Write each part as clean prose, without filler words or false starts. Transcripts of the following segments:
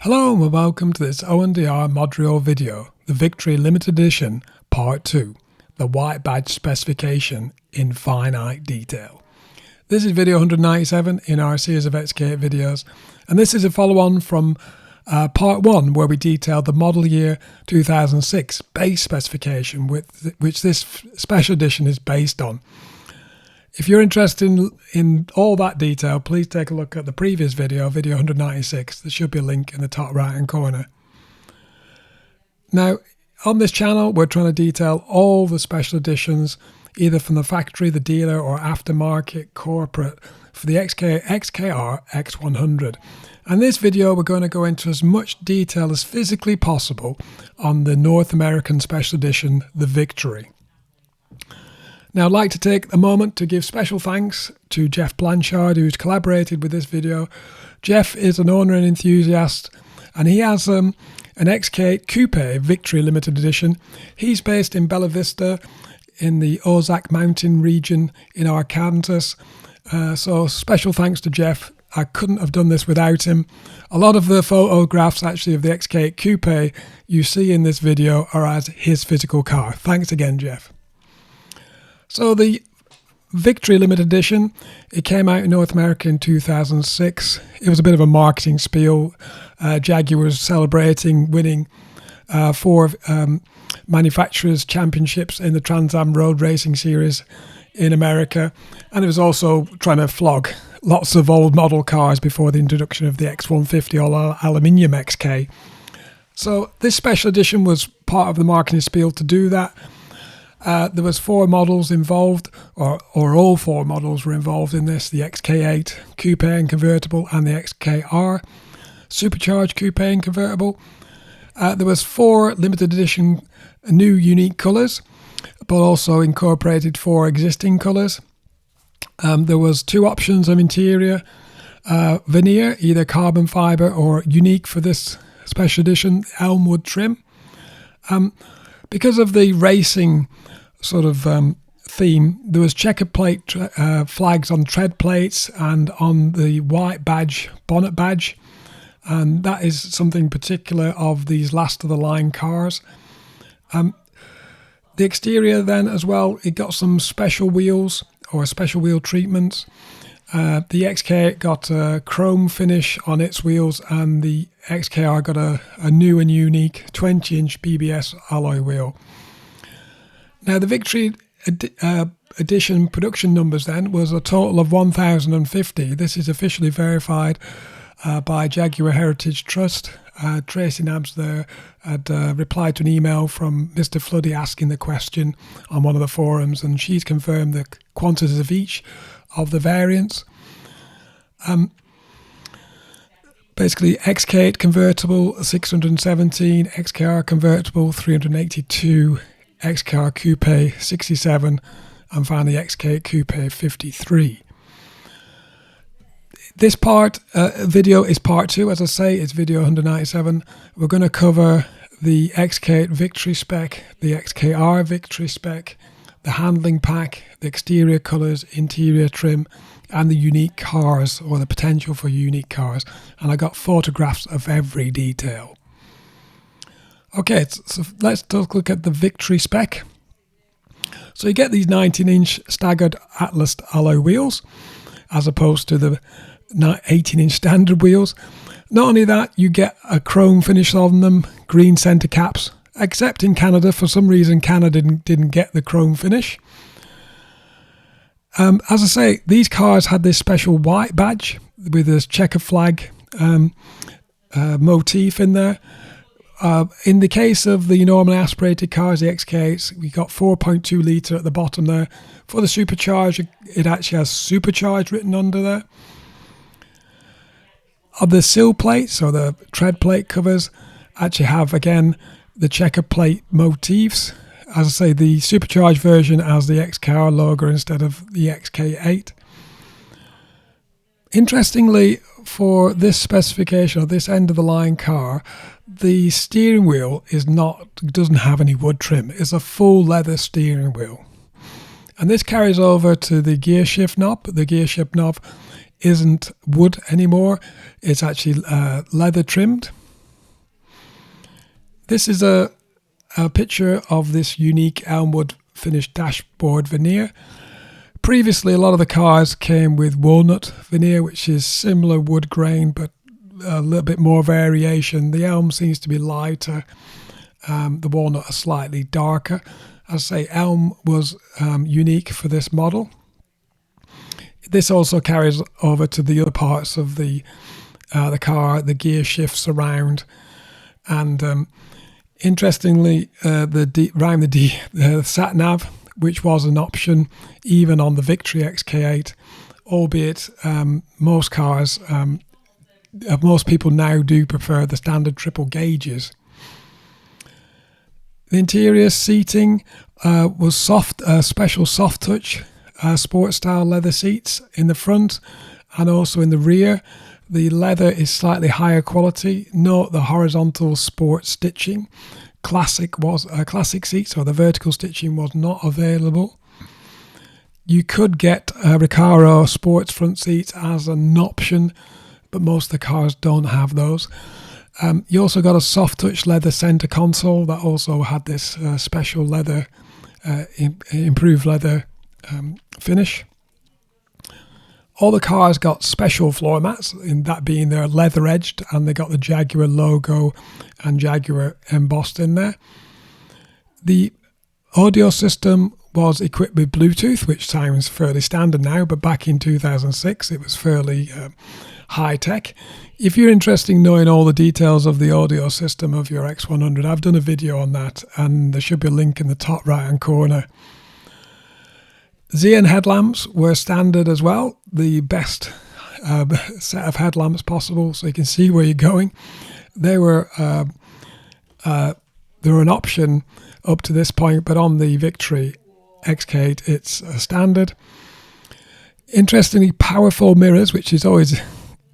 Hello and welcome to this O&DR Modurol video, the Victory Limited Edition Part 2, the White Badge Specification in Finite Detail. This is video 197 in our series of XK8 videos, and this is a follow-on from Part 1 where we detailed the model year 2006 base specification which this special edition is based on. If you're interested in all that detail, please take a look at the previous video, video 196. There should be a link in the top right hand corner. Now, on this channel, we're trying to detail all the special editions, either from the factory, the dealer, or aftermarket corporate for the XKR X100. And this video, we're going to go into as much detail as physically possible on the North American special edition, the Victory. Now, I'd like to take a moment to give special thanks to Jeph Blanchard, who's collaborated with this video. Jeph is an owner and enthusiast, and he has an XK8 Coupe Victory Limited Edition. He's based in Bella Vista in the Ozark Mountain region in Arkansas. So special thanks to Jeph. I couldn't have done this without him. A lot of the photographs actually of the XK8 Coupe you see in this video are as his physical car. Thanks again, Jeph. So the Victory Limited Edition, it came out in North America in 2006. It was a bit of a marketing spiel. Jaguar was celebrating winning 4 manufacturers' championships in the Trans Am Road Racing Series in America. And it was also trying to flog lots of old model cars before the introduction of the X150 all aluminium XK. So this special edition was part of the marketing spiel to do that. There was 4 models involved, or all 4 models were involved in this: the XK8 Coupe and Convertible and the XKR Supercharged Coupe and Convertible. There was 4 limited edition new unique colours, but also incorporated 4 existing colours. There was 2 options of interior: veneer, either carbon fibre or unique for this special edition, Elmwood trim. Because of the racing sort of theme, there was checker plate flags on tread plates and on the white badge, bonnet badge, and that is something particular of these last of the line cars. The exterior then as well, it got some special wheels or special wheel treatments. The XK8 got a chrome finish on its wheels, and the XKR got a new and unique 20-inch BBS alloy wheel. Now, the Victory Edition production numbers then was a total of 1,050. This is officially verified by Jaguar Heritage Trust. Tracy Nabs there had replied to an email from Mr. Floody asking the question on one of the forums, and she's confirmed the quantities of each of the variants. Basically, XK8 convertible 617, XKR convertible 382, XKR Coupe 67, and finally XK8 Coupe 53. This part video is part 2, as I say, it's video 197. We're going to cover the XK8 Victory spec, the XKR Victory spec, the handling pack, the exterior colours, interior trim, and the unique cars, or the potential for unique cars. And I got photographs of every detail. Okay, so let's look at the Victory spec. So you get these 19-inch staggered Atlas alloy wheels, as opposed to the 18-inch standard wheels. Not only that, you get a chrome finish on them, green centre caps, except in Canada. For some reason, Canada didn't get the chrome finish. As I say, these cars had this special white badge with this checker flag motif in there. In the case of the normally aspirated cars, the XK8s, we got 4.2 litre at the bottom there. For the supercharged, it actually has supercharged written under there. Of the sill plates, or the tread plate covers, actually have again the checker plate motifs. As I say, the supercharged version has the XKR logo instead of the XK8. Interestingly, for this specification, or this end of the line car, the steering wheel doesn't have any wood trim. It's a full leather steering wheel. And this carries over to the gearshift knob. The gearshift knob isn't wood anymore. It's actually leather trimmed. This is a picture of this unique elmwood finished dashboard veneer. Previously, a lot of the cars came with walnut veneer, which is similar wood grain, but a little bit more variation. The elm seems to be lighter. The walnut are slightly darker. As I say, elm was unique for this model. This also carries over to the other parts of the car, the gear shifts around, and interestingly, the sat nav, which was an option even on the Victory XK8, albeit most cars, most people now do prefer the standard triple gauges. The interior seating was soft, special soft touch sport style leather seats in the front and also in the rear. The leather is slightly higher quality. Note the horizontal sport stitching. Classic seats, or the vertical stitching was not available. You could get Recaro sports front seats as an option, but most of the cars don't have those. You also got a soft touch leather center console that also had this special leather, improved leather finish. All the cars got special floor mats, in that being they're leather edged, and they got the Jaguar logo and Jaguar embossed in there. The audio system was equipped with Bluetooth, which sounds fairly standard now, but back in 2006 it was fairly high tech. If you're interested in knowing all the details of the audio system of your X100, I've done a video on that, and there should be a link in the top right hand corner. Xenon headlamps were standard as well, the best set of headlamps possible, so you can see where you're going. They were an option up to this point, but on the Victory XK8 it's a standard. Interestingly, powerful mirrors, which is always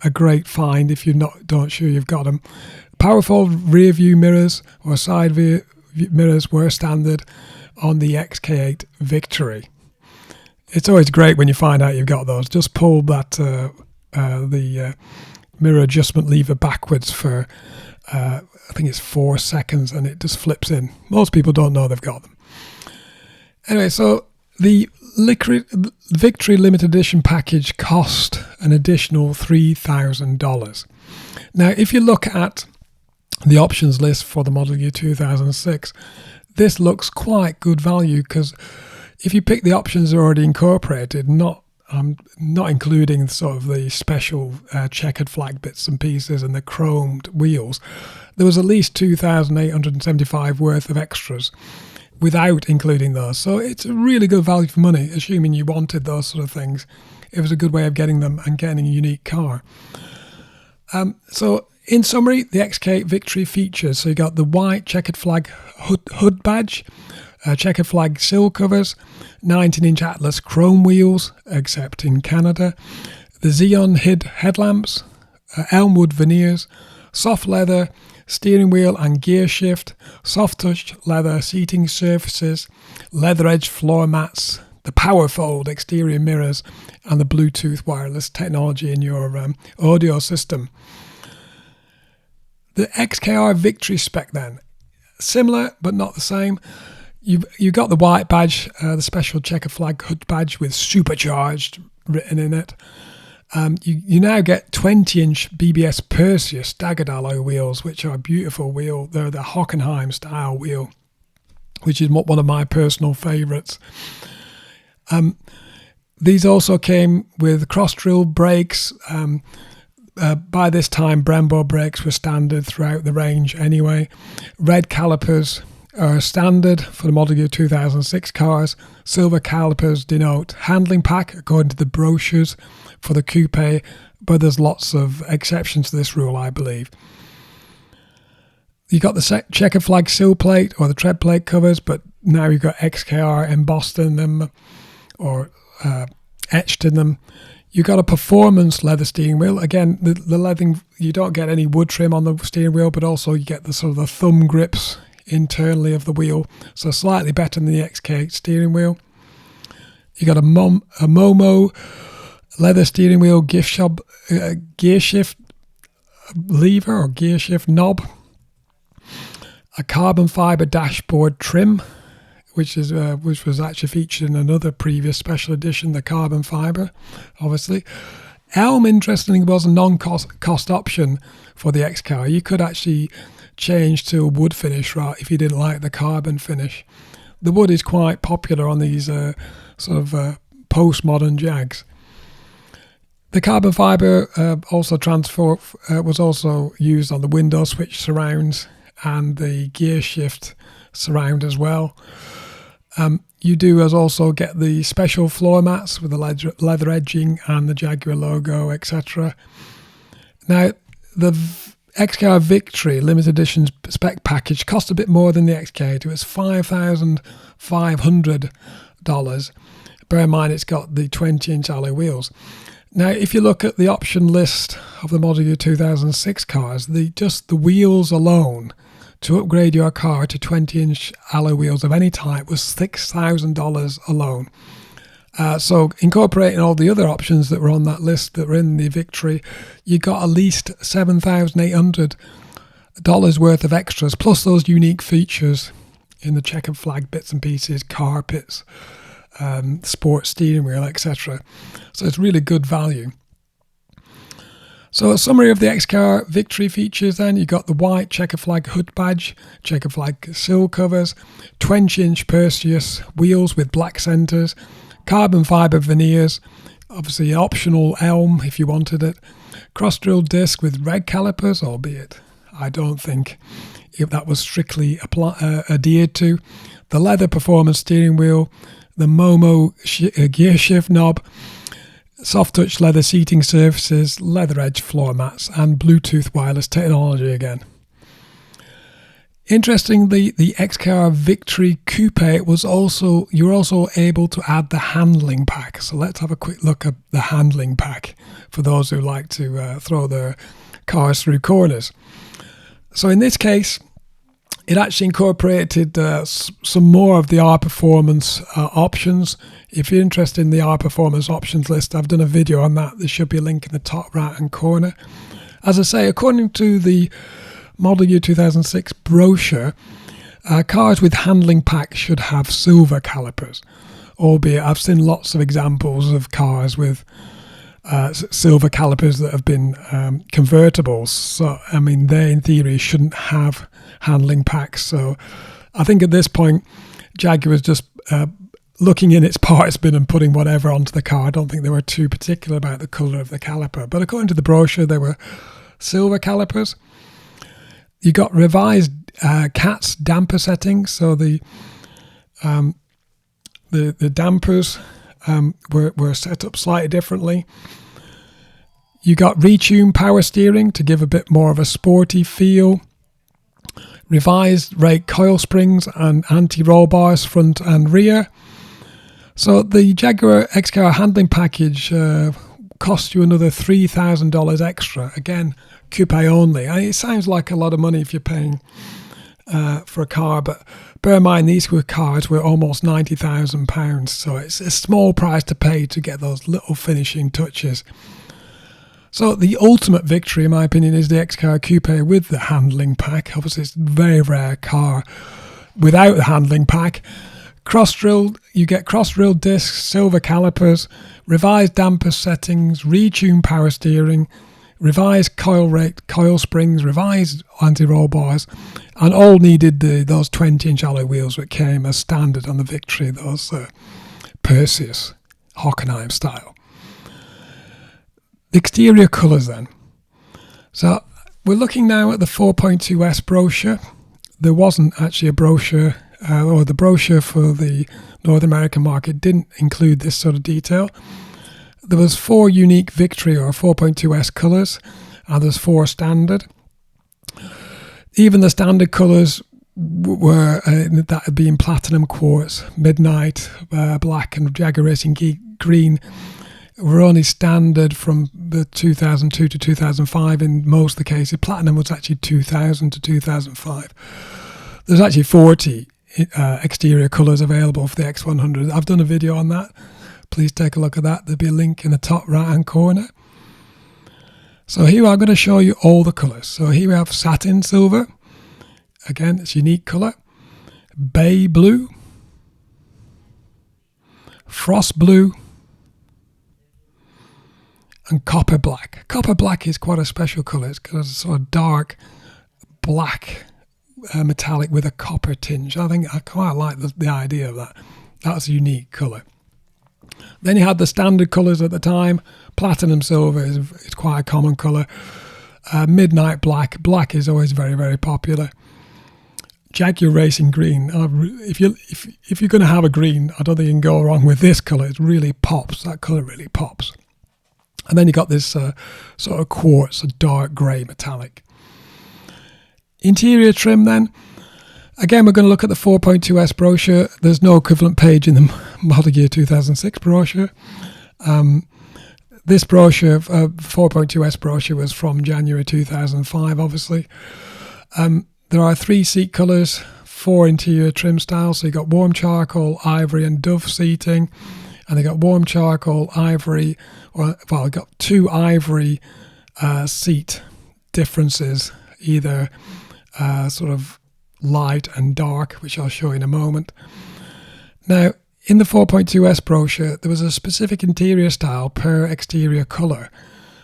a great find if you're don't sure you've got them. Powerful rear view mirrors or side view mirrors were standard on the XK8 Victory. It's always great when you find out you've got those. Just pull that the mirror adjustment lever backwards for I think it's 4 seconds, and it just flips in. Most people don't know they've got them. Anyway, so the Victory Limited Edition package cost an additional $3,000. Now, if you look at the options list for the model year 2006, this looks quite good value, because if you pick the options already incorporated, not including sort of the special checkered flag bits and pieces and the chromed wheels, there was at least $2,875 worth of extras without including those. So it's a really good value for money, assuming you wanted those sort of things. It was a good way of getting them and getting a unique car. So in summary, the XK8 Victory features, so you got the white checkered flag hood badge, checkered flag sill covers, 19-inch Atlas chrome wheels, except in Canada, the Xenon headlamps, elmwood veneers, soft leather, steering wheel and gear shift, soft touch leather seating surfaces, leather edge floor mats, the power fold exterior mirrors, and the Bluetooth wireless technology in your audio system. The XKR Victory spec then, similar but not the same. You got the white badge, the special checker flag hood badge with supercharged written in it. You now get 20-inch BBS Perseus staggered alloy wheels, which are a beautiful wheel. They're the Hockenheim style wheel, which is one of my personal favourites. These also came with cross drill brakes. By this time, Brembo brakes were standard throughout the range anyway. Red calipers are standard for the model year 2006 cars. Silver calipers denote handling pack according to the brochures for the coupe, but there's lots of exceptions to this rule, I believe. You got the checker flag sill plate or the tread plate covers, but now you've got XKR embossed in them or etched in them. You got a performance leather steering wheel. Again, the leather, you don't get any wood trim on the steering wheel, but also you get the sort of the thumb grips internally of the wheel, so slightly better than the XK8 steering wheel. You got a Momo leather steering wheel gear shift lever or gear shift knob. a carbon fibre dashboard trim, which was actually featured in another previous special edition, the carbon fibre, obviously. Elm, interestingly, was a non-cost option for the XKR. You could actually change to a wood finish, right, if you didn't like the carbon finish. The wood is quite popular on these postmodern Jags. The carbon fibre was also used on the window switch surrounds and the gear shift surround as well. You do also get the special floor mats with the leather edging and the Jaguar logo, etc. Now, the XKR Victory limited edition spec package cost a bit more than the XK8. It was $5,500. Bear in mind, it's got the 20-inch alloy wheels. Now, if you look at the option list of the model year 2006 cars, just the wheels alone to upgrade your car to 20-inch alloy wheels of any type was $6,000 alone. So incorporating all the other options that were on that list that were in the Victory, you got at least $7,800 worth of extras, plus those unique features in the checkered flag bits and pieces, carpets, sport steering wheel, etc. So it's really good value. So a summary of the XKR Victory features then, you got the white checker flag hood badge, checker flag sill covers, 20-inch Perseus wheels with black centres, carbon fibre veneers, obviously optional elm if you wanted it, cross-drilled disc with red calipers, albeit I don't think if that was strictly adhered to, the leather performance steering wheel, the Momo gear shift knob, soft touch leather seating surfaces, leather edge floor mats, and Bluetooth wireless technology again. Interestingly, the XKR Victory Coupe you were also able to add the handling pack. So let's have a quick look at the handling pack for those who like to throw their cars through corners. So in this case, it actually incorporated some more of the R Performance options. If you're interested in the R Performance options list, I've done a video on that. There should be a link in the top right-hand corner. As I say, according to the Model Year 2006 brochure, cars with handling pack should have silver calipers, albeit I've seen lots of examples of cars with silver calipers that have been convertibles. So, I mean, they in theory shouldn't have handling packs. So I think at this point, Jaguar was just looking in its parts bin and putting whatever onto the car. I don't think they were too particular about the colour of the caliper. But according to the brochure, they were silver calipers. You got revised CATS damper settings. So the dampers were set up slightly differently. You got retune power steering to give a bit more of a sporty feel. Revised rake coil springs and anti-roll bars front and rear. So the Jaguar XKR handling package cost you another $3,000 extra. Again, coupe only. It sounds like a lot of money if you're paying for a car, but bear in mind these cars were almost £90,000, so it's a small price to pay to get those little finishing touches. So the ultimate victory, in my opinion, is the XKR Coupe with the handling pack. Obviously, it's a very rare car without the handling pack. You get cross-drilled discs, silver calipers, revised damper settings, retuned power steering, revised coil springs, revised anti-roll bars, and all needed those 20-inch alloy wheels that came as standard on the Victory, those Perseus Hockenheim style. The exterior colours then. So we're looking now at the 4.2S brochure. There wasn't actually a brochure, or the brochure for the North American market didn't include this sort of detail. There was 4 unique Victory or 4.2S colours, and there's 4 standard. Even the standard colours were that being platinum quartz, midnight black, and Jaguar Racing Green were only standard from the 2002 to 2005 in most of the cases. Platinum was actually 2000 to 2005. There's actually 40 exterior colours available for the X100. I've done a video on that. Please take a look at that. There'll be a link in the top right hand corner. So here I'm going to show you all the colours. So here we have satin silver, Again, it's unique colour. Bay blue, frost blue, and copper black. Copper black is quite a special colour. It's got a sort of dark black metallic with a copper tinge. I think I quite like the idea of that. That's a unique colour. Then you had the standard colours at the time. Platinum silver is quite a common colour. Midnight black. Black is always very, very popular. Jaguar Racing green. If you're going to have a green, I don't think you can go wrong with this colour. It really pops. That colour really pops. And then you got this sort of quartz, a dark grey metallic. Interior trim then. Again, we're going to look at the 4.2S brochure. There's no equivalent page in the Model Year 2006 brochure. This brochure, 4.2S brochure, was from January 2005, obviously. There are 3 seat colours, 4 interior trim styles. So you've got warm charcoal, ivory and dove seating. And they got warm charcoal, ivory, you've got 2 ivory seat differences, either sort of light and dark, which I'll show you in a moment. Now, in the 4.2S brochure, there was a specific interior style per exterior colour.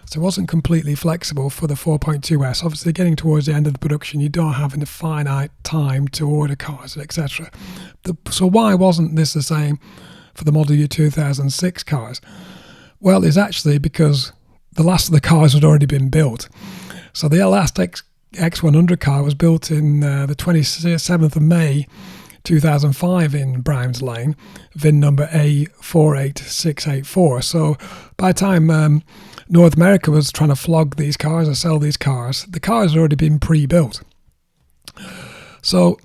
So it wasn't completely flexible for the 4.2S. Obviously, getting towards the end of the production, you don't have a finite time to order cars, etc. So why wasn't this the same for the Model Year 2006 cars? Well, it's actually because the last of the cars had already been built. So the last X100 car was built in the 27th of May 2005 in Browns Lane, VIN number A48684. So by the time North America was trying to flog these cars or sell these cars, the cars had already been pre-built. So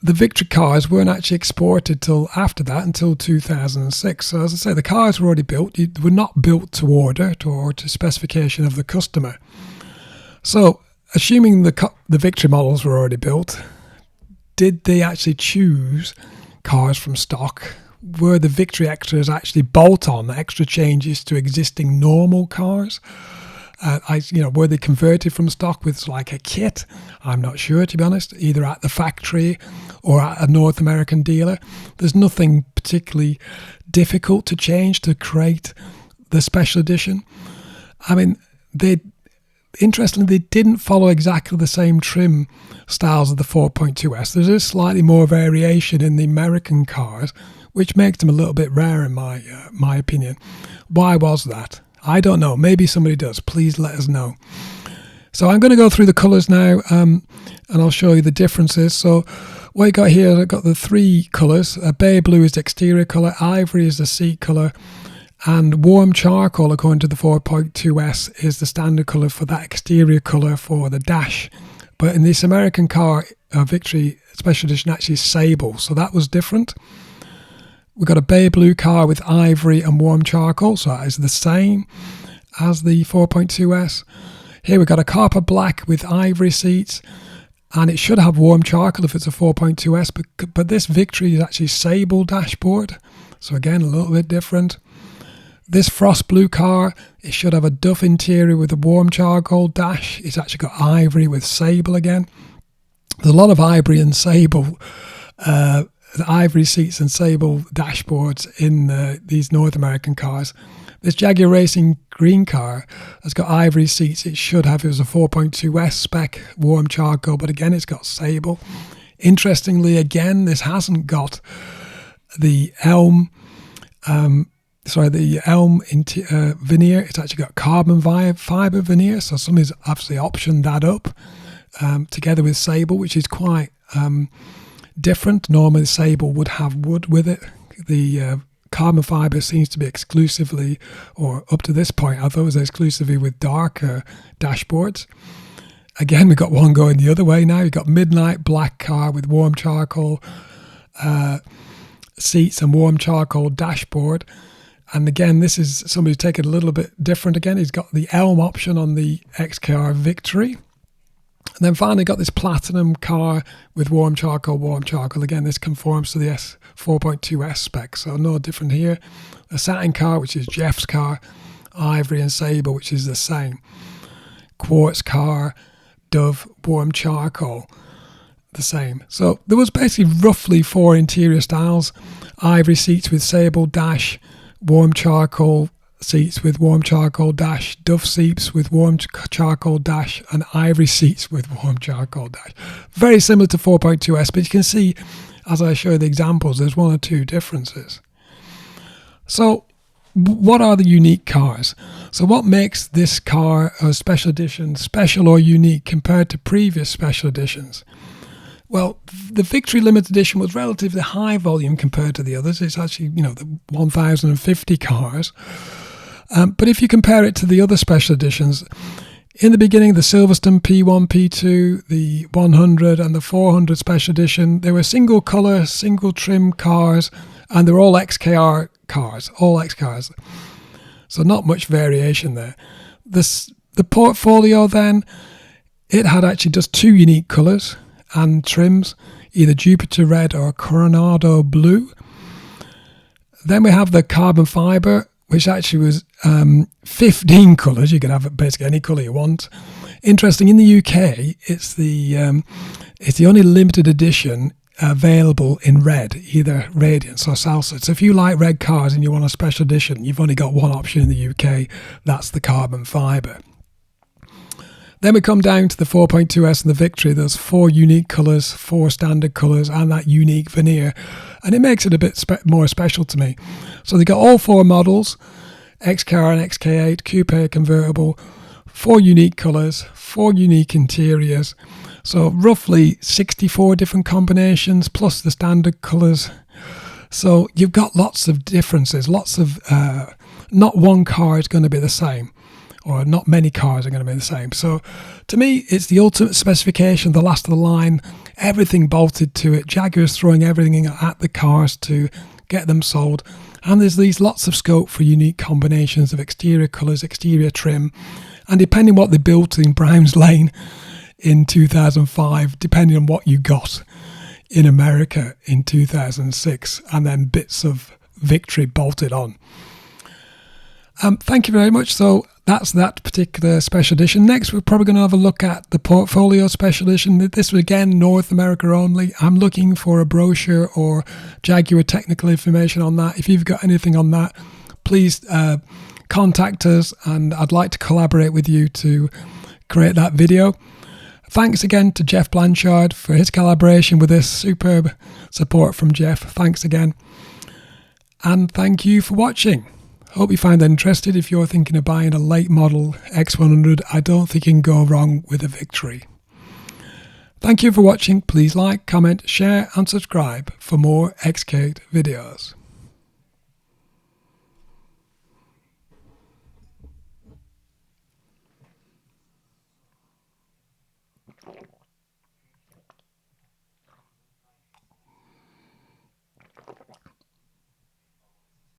the Victory cars weren't actually exported till after that, until 2006. So as I say, the cars were already built. They were not built to order or to specification of the customer. So assuming the Victory models were already built, did they actually choose cars from stock? Were the Victory extras actually bolt-on extra changes to existing normal cars? Were they converted from stock with like a kit? I'm not sure, to be honest, either at the factory or at a North American dealer. There's nothing particularly difficult to change to create the special edition. I mean, interestingly, they didn't follow exactly the same trim styles of the 4.2S. There's a slightly more variation in the American cars, which makes them a little bit rare in my opinion. Why was that? I don't know. Maybe somebody does. Please let us know. So I'm going to go through the colours now, and I'll show you the differences. So what you got here, I've got the 3 colours. Bay blue is the exterior colour, ivory is the seat colour, and warm charcoal, according to the 4.2S, is the standard colour for that exterior colour for the dash. But in this American car, Victory Special Edition, actually sable, so that was different. We've got a bay blue car with ivory and warm charcoal, so that is the same as the 4.2S. Here we've got a copper black with ivory seats, and it should have warm charcoal if it's a 4.2S, but this Victory is actually sable dashboard, so again, a little bit different. This frost blue car, it should have a duff interior with a warm charcoal dash. It's actually got ivory with sable again. There's a lot of ivory and sable, ivory seats and sable dashboards in these North American cars. This Jaguar Racing green car has got ivory seats. It should have, it was a 4.2S spec, warm charcoal, but again, it's got sable. Interestingly, again, this hasn't got the elm veneer. It's actually got carbon fibre veneer, so somebody's obviously optioned that up together with sable, which is quite different. Normally sable would have wood with it. The carbon fibre seems to be exclusively, or up to this point, I thought it was exclusively with darker dashboards. Again, we've got one going the other way now. You've got midnight black car with warm charcoal seats and warm charcoal dashboard. And again, this is somebody's taken a little bit different again. He's got the elm option on the XKR Victory. And then finally got this platinum car with warm charcoal. Again, this conforms to the 4.2S spec, so no different here. A satin car, which is Jeph's car, ivory and sable, which is the same. Quartz car, dove, warm charcoal. the same. So there was basically roughly 4 interior styles: ivory seats with sable dash, warm charcoal seats with warm charcoal dash, duff seats with warm charcoal dash, and ivory seats with warm charcoal dash. Very similar to 4.2S, but you can see as I show the examples there's 1 or 2 differences. So what are the unique cars? So what makes this car a special edition special or unique compared to previous special editions? Well, the Victory Limited Edition was relatively high volume compared to the others. It's actually, the 1,050 cars. But if you compare it to the other special editions, in the beginning, the Silverstone P1, P2, the 100 and the 400 special edition, they were single colour, single trim cars, and they're all XKR cars, all XKRs. So not much variation there. The portfolio then, it had actually just 2 unique colours and trims, either Jupiter Red or Coronado Blue. Then we have the carbon fibre, which actually was 15 colours. You can have basically any colour you want. Interesting, in the UK, it's the only limited edition available in red, either Radiance or Salsa. So if you like red cars and you want a special edition, you've only got one option in the UK. That's the carbon fibre. Then we come down to the 4.2S and the Victory. There's 4 unique colours, 4 standard colours, and that unique veneer. And it makes it a bit more special to me. So they got all 4 models, XKR and XK8, coupe convertible, 4 unique colours, 4 unique interiors. So roughly 64 different combinations plus the standard colours. So you've got lots of differences, lots of, not one car is going to be the same, or not many cars are going to be the same. So to me, it's the ultimate specification, the last of the line, everything bolted to it. Jaguar's throwing everything at the cars to get them sold. And there's these lots of scope for unique combinations of exterior colours, exterior trim. And depending what they built in Browns Lane in 2005, depending on what you got in America in 2006, and then bits of Victory bolted on. Thank you very much. So that's that particular special edition. Next, we're probably going to have a look at the Portfolio Special Edition. This was again North America only. I'm looking for a brochure or Jaguar technical information on that. If you've got anything on that, please contact us, and I'd like to collaborate with you to create that video. Thanks again to Jeph Blanchard for his collaboration with this. Superb support from Jeph. Thanks again. And thank you for watching. Hope you find that interesting. If you're thinking of buying a late model X100, I don't think you can go wrong with a Victory. Thank you for watching. Please like, comment, share and subscribe for more XK8 videos.